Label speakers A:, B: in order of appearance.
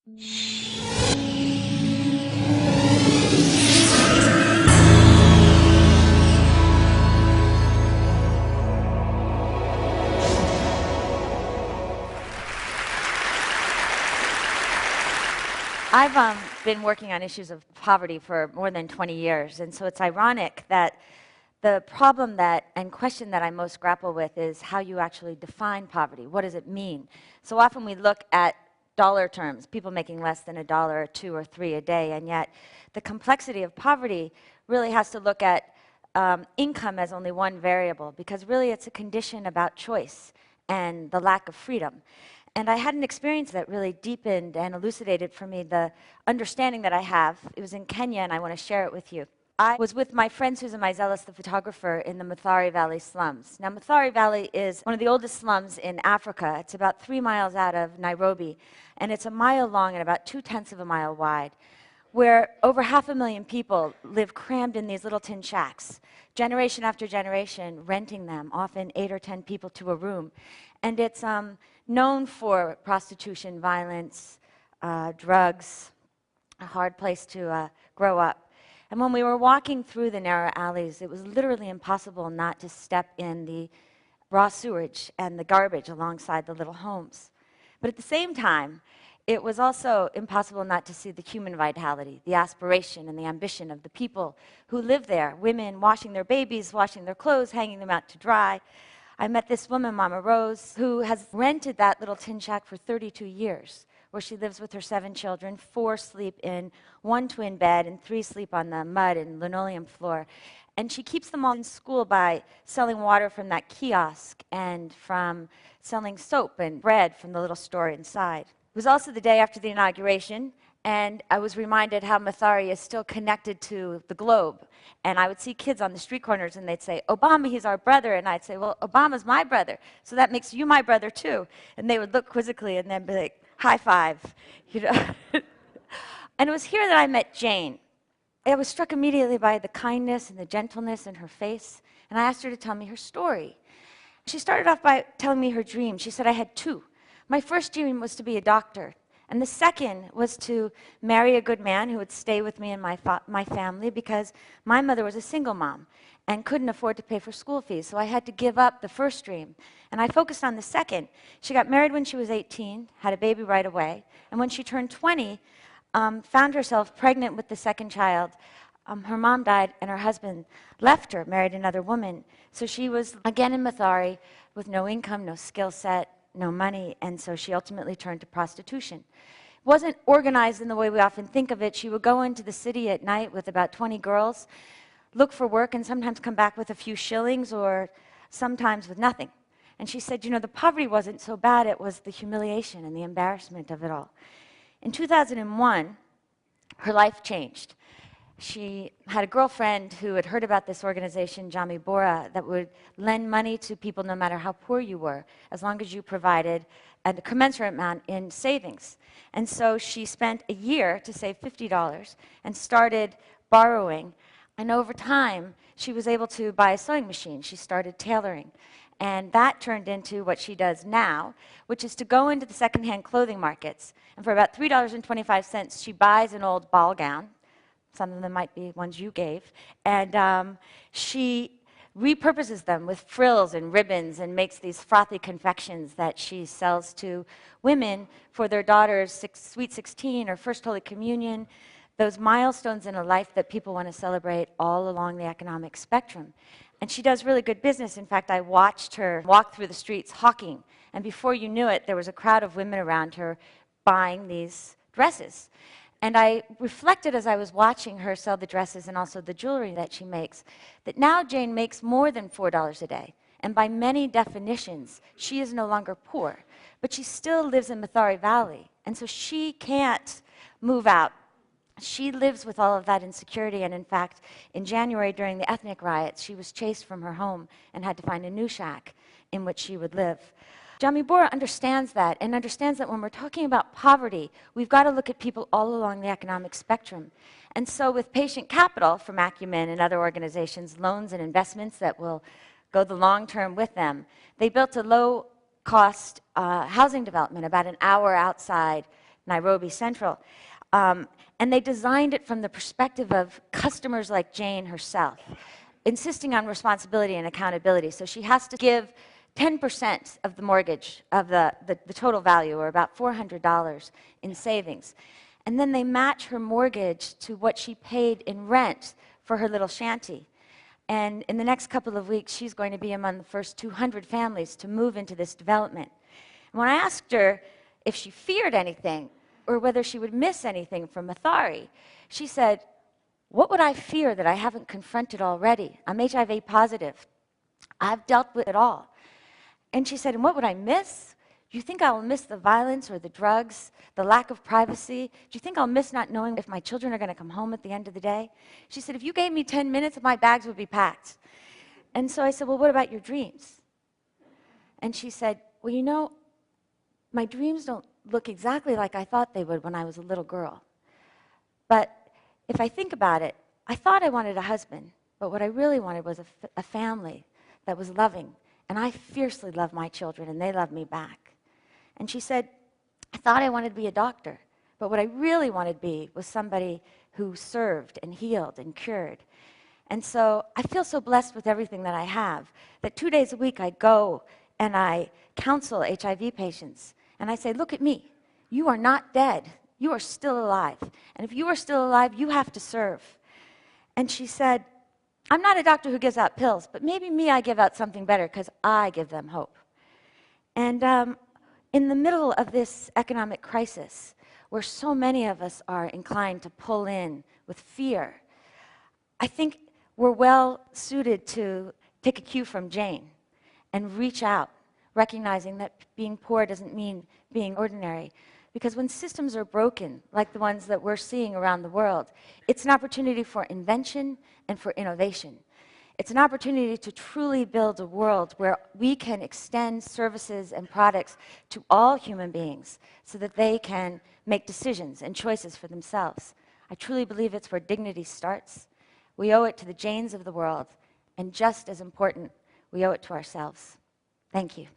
A: I've been working on issues of poverty for more than 20 years, and so it's ironic that the problem and question that I most grapple with is how you actually define poverty. What does it mean? So often we look at dollar terms, people making less than $1 or $2 or $3 a day, and yet the complexity of poverty really has to look at income as only one variable, because really it's a condition about choice and the lack of freedom. And I had an experience that really deepened and elucidated for me the understanding that I have. It was in Kenya, and I want to share it with you. I was with my friend Susan Meiselas, the photographer, in the Mathare Valley slums. Now, Mathare Valley is one of the oldest slums in Africa. It's about 3 miles out of Nairobi, and it's 1 mile long and about 2/10 of a mile wide, where over 500,000 people live crammed in these little tin shacks, generation after generation, renting them, often 8 or 10 people to a room. And it's known for prostitution, violence, drugs, a hard place to grow up. And when we were walking through the narrow alleys, it was literally impossible not to step in the raw sewage and the garbage alongside the little homes. But at the same time, it was also impossible not to see the human vitality, the aspiration and the ambition of the people who live there, women washing their babies, washing their clothes, hanging them out to dry. I met this woman, Mama Rose, who has rented that little tin shack for 32 years, where she lives with her 7 children. 4 sleep in 1 twin bed, and 3 sleep on the mud and linoleum floor. And she keeps them all in school by selling water from that kiosk and from selling soap and bread from the little store inside. It was also the day after the inauguration, and I was reminded how Mathare is still connected to the globe. And I would see kids on the street corners, and they'd say, "Obama, he's our brother." And I'd say, "Well, Obama's my brother, so that makes you my brother too." And they would look quizzically and then be like, "High five." You know? And it was here that I met Jane. I was struck immediately by the kindness and the gentleness in her face, and I asked her to tell me her story. She started off by telling me her dream. She said, "I had 2. My first dream was to be a doctor. And the second was to marry a good man who would stay with me and my family, because my mother was a single mom and couldn't afford to pay for school fees. So I had to give up the first dream. And I focused on the second. She got married when she was 18, had a baby right away. And when she turned 20, found herself pregnant with the second child. Her mom died, and her husband left her, married another woman. So she was again in Mathare with no income, no skill set, no money, and so she ultimately turned to prostitution. It wasn't organized in the way we often think of it. She would go into the city at night with about 20 girls, look for work, and sometimes come back with a few shillings or sometimes with nothing. And she said, the poverty wasn't so bad, it was the humiliation and the embarrassment of it all. In 2001, her life changed. She had a girlfriend who had heard about this organization, Jamii Bora, that would lend money to people no matter how poor you were, as long as you provided a commensurate amount in savings. And so she spent a year to save $50 and started borrowing. And over time, she was able to buy a sewing machine. She started tailoring. And that turned into what she does now, which is to go into the secondhand clothing markets. And for about $3.25, she buys an old ball gown. Some of them might be ones you gave. And she repurposes them with frills and ribbons and makes these frothy confections that she sells to women for their daughter's Sweet 16 or First Holy Communion, those milestones in a life that people want to celebrate all along the economic spectrum. And she does really good business. In fact, I watched her walk through the streets hawking. And before you knew it, there was a crowd of women around her buying these dresses. And I reflected as I was watching her sell the dresses and also the jewelry that she makes, that now Jane makes more than $4 a day. And by many definitions, she is no longer poor. But she still lives in Mathare Valley. And so she can't move out. She lives with all of that insecurity. And in fact, in January during the ethnic riots, she was chased from her home and had to find a new shack in which she would live. Jamii Bora understands that, and understands that when we're talking about poverty, we've got to look at people all along the economic spectrum. And so with Patient Capital from Acumen and other organizations, loans and investments that will go the long term with them, they built a low-cost housing development about an hour outside Nairobi Central. And they designed it from the perspective of customers like Jane herself, insisting on responsibility and accountability. So she has to give 10% of the mortgage, of the total value, or about $400 in savings. And then they match her mortgage to what she paid in rent for her little shanty. And in the next couple of weeks, she's going to be among the first 200 families to move into this development. And when I asked her if she feared anything, or whether she would miss anything from Mathari, she said, "What would I fear that I haven't confronted already? I'm HIV positive. I've dealt with it all." And she said, "And what would I miss? Do you think I will miss the violence or the drugs, the lack of privacy? Do you think I'll miss not knowing if my children are going to come home at the end of the day?" She said, "If you gave me 10 minutes, my bags would be packed." And so I said, "Well, what about your dreams?" And she said, "Well, you know, my dreams don't look exactly like I thought they would when I was a little girl. But if I think about it, I thought I wanted a husband, but what I really wanted was a family that was loving. And I fiercely love my children, and they love me back." And she said, "I thought I wanted to be a doctor, but what I really wanted to be was somebody who served and healed and cured. And so I feel so blessed with everything that I have, that 2 days a week I go and I counsel HIV patients. And I say, look at me. You are not dead. You are still alive. And if you are still alive, you have to serve." And she said, "I'm not a doctor who gives out pills, but maybe I give out something better because I give them hope." And in the middle of this economic crisis, where so many of us are inclined to pull in with fear, I think we're well suited to take a cue from Jane and reach out, recognizing that being poor doesn't mean being ordinary. Because when systems are broken, like the ones that we're seeing around the world, it's an opportunity for invention and for innovation. It's an opportunity to truly build a world where we can extend services and products to all human beings so that they can make decisions and choices for themselves. I truly believe it's where dignity starts. We owe it to the Janes of the world, and just as important, we owe it to ourselves. Thank you.